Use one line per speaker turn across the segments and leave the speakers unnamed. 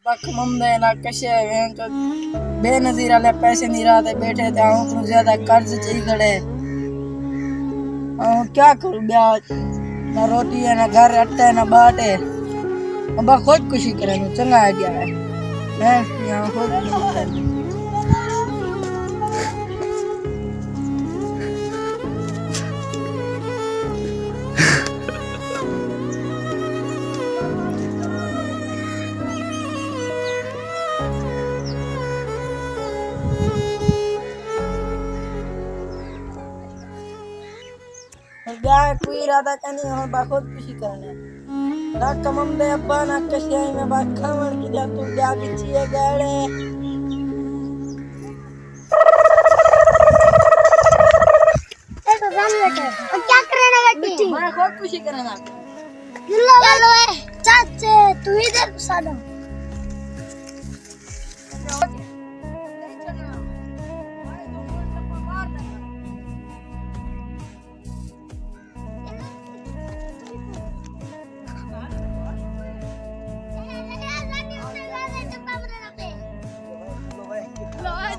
बख ममदे ना कशे वेंक बेनजीर वाले पैसे नहीं रहते बैठे थे हम ज्यादा कर्ज चाहिए खड़े क्या करूं ब्याज ना रोटी है ना घर अट्टा है ना बाट है अब खुदकुशी करे चंगा आइडिया है मैं यहाँ खुदकुशी करे ब्याह कोई इरादा का नहीं हम बहुत खुशी करने ना कमम दे अब्बा ना कशिया में बात खावन की जा तू ब्याह की चीए गाड़े
ये तो जान लेते और क्या करना बेटी
मैं बहुत खुशी करना
चलो चाचे तू इधर सादा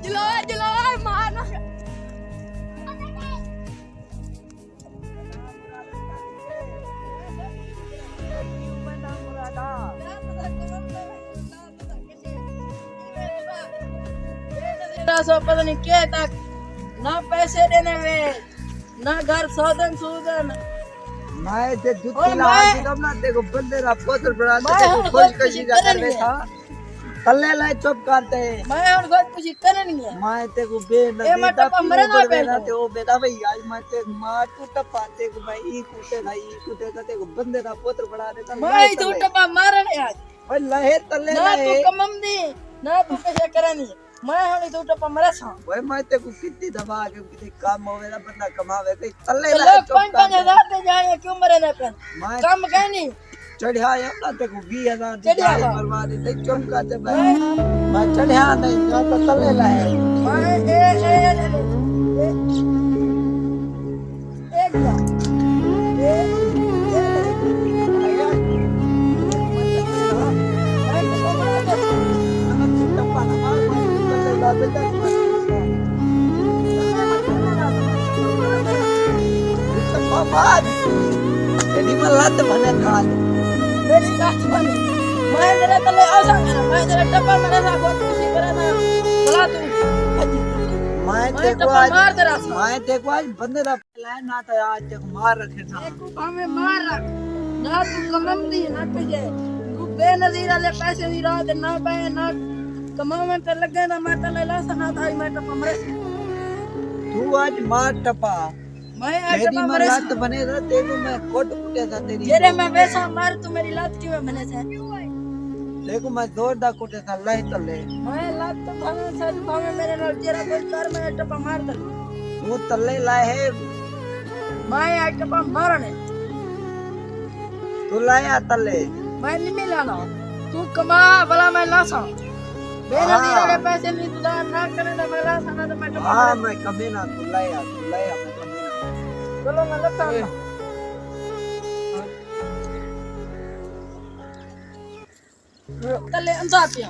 जलो मारना पता नहीं क्या तक ना पैसे देने में ना घर सौदन सूदन
मैं ते जुत्ती लगा के ना देखो बंदे रा पोतर बना देखो खोज कशी जा कर था तल्ले लाए चुप करते
मैं और खुद कुछ करनी है
मैं ते को बे
ए मैं टप्पा मरे ना
ना ते ओ बेटा भाई आज मैं ते मार तू टपाते को भाई ई कूटे ते को बंदे रा पोतर बना देता
मैं तू टप्पा मारने आज
भाई लहे तल्ले
ना
लाए
तू कमम दी ना तू कैसे करनी मैं हणी तू टप्पा मरे सा
भाई मैं ते को कितनी दबा के कितनी काम होवे ना बंदा कमावे कई तल्ले
लोग
लाए चुप
5,000 दे जाए क्यों मरे ना पे
मैं
काम कहनी
चढ़िया ना ते को 20,000
चढ़िया
बर्बाद ते चमका ते भाई मैं चढ़िया नहीं ना तो तल्ले लाए
मैं एक जा
jadi melat mana kan
मेरी लास्ट बनी मैं तेरे तले आ सकता मैं तेरे टप्पा मरे ना बहुत खुशी करना भला तू
मैं ते को आज बंदे दा लाए ना तो आज तक मार रखे था
तू हमें मार रख ना तू कमम दी ना तुझे तू बेनजीर वाले पैसे नहीं रहा ना पे ना कमावन पे लगे ना मैं तले ला सना था मैं टप्पा मरे
तू आज मार टपा
मैं आज
तेरी
टप्पा
मैं
मरे
लात बने था तेरे मैं कोट कुटे था तेरी
जेरे मैं वैसा मार तू मेरी लात क्यों बने से
देखो मैं जोर दा कुटे था लह तले
मैं लात तो भावे सच भावे मेरे नाल जेरा कोई कर मैं टप्पा मार दे
तू तले लाए
मैं आज टप्पा मारने
तू लाया तले
मैं नहीं मिलाना तू कमा भला मैं लासा बेनजीर वाले पैसे नहीं तू ना करे ना मैं लासा ना तो मैं टप्पा
हां मैं कभी ना तू लाया मैं कभी ना
चलो मैं लगता हूं तले अंदर पिया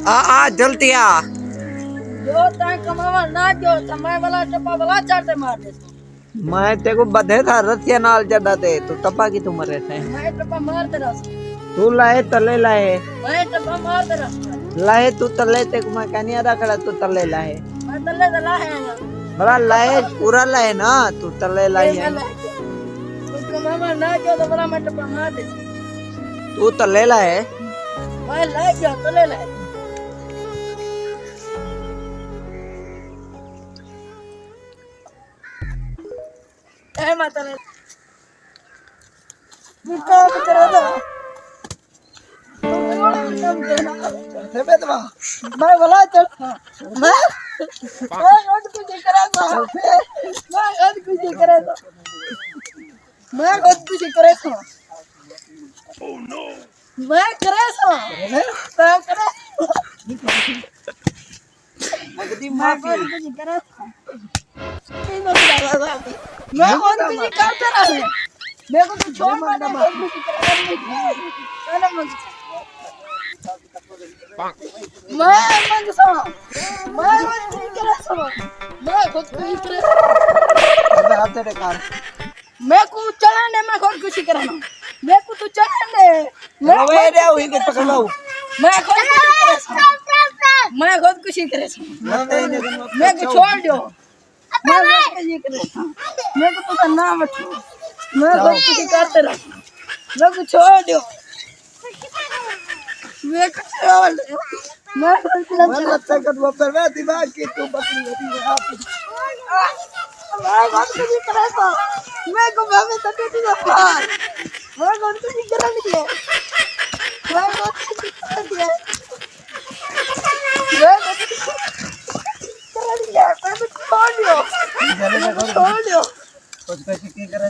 आ जल्दी आ
जो ताई कमावा ना जो समय वाला टप्पा वाला चाटे मार दे
मैं ते को बधे था रसिया नाल जड़ा ते तू टपा की तू मरे थे
मैं टप्पा मार दे रहा
तू लाए तले लाए
मैं टप्पा मार दे रहा
लाए तू तले ते को मैं कहनी आदा खड़ा तू तले लाए
मैं तले दला है
बड़ा लाए पूरा लाए ना तू तले लाए है
तू कमावा ना जो तो बड़ा मैं टप्पा मार दे
तू तले लाए
मैं ले गया तले ले ए मैं तले बुका करा दो
से बेटवा
मैं बोला चल मैं खुद कुछ करा था मैं खुद कुछ करा था मैं खुद कुछ करे था मैं करे था मैं करे
मगदी
मैं
माफी
खुद कुछ करे था मैं खुद कुछ करता रहा मेरे को तो छोड़ मत दे खुद कुछ करा नहीं मैं मंग सो मैं खुद करे सो मैं खुद कुछ करे
अबे हाथ दे कार
मैं को चलाने मैं खुद कुछ कराना मैं को तू चलाने
वे रे हुई को पकड़ लो
मैं खुद कुछ करे सो मैं को छोड़ दो मैं ये करे मैं को तो ना मत मैं खुद कुछ करते रह मैं को छोड़ दो मैं को छोड़ दो मैं
मतलब तक वो पर वे दिमाग की तू बकरी होती है
मैं खुद कुछ करे सो मैं को भावे तक तू बाहर मैं खुद कुछ कर नहीं है मैं खुद कुछ कर दिया मैं छोड़ दो
जरे में
छोड़ दो
कुछ कैसे की करे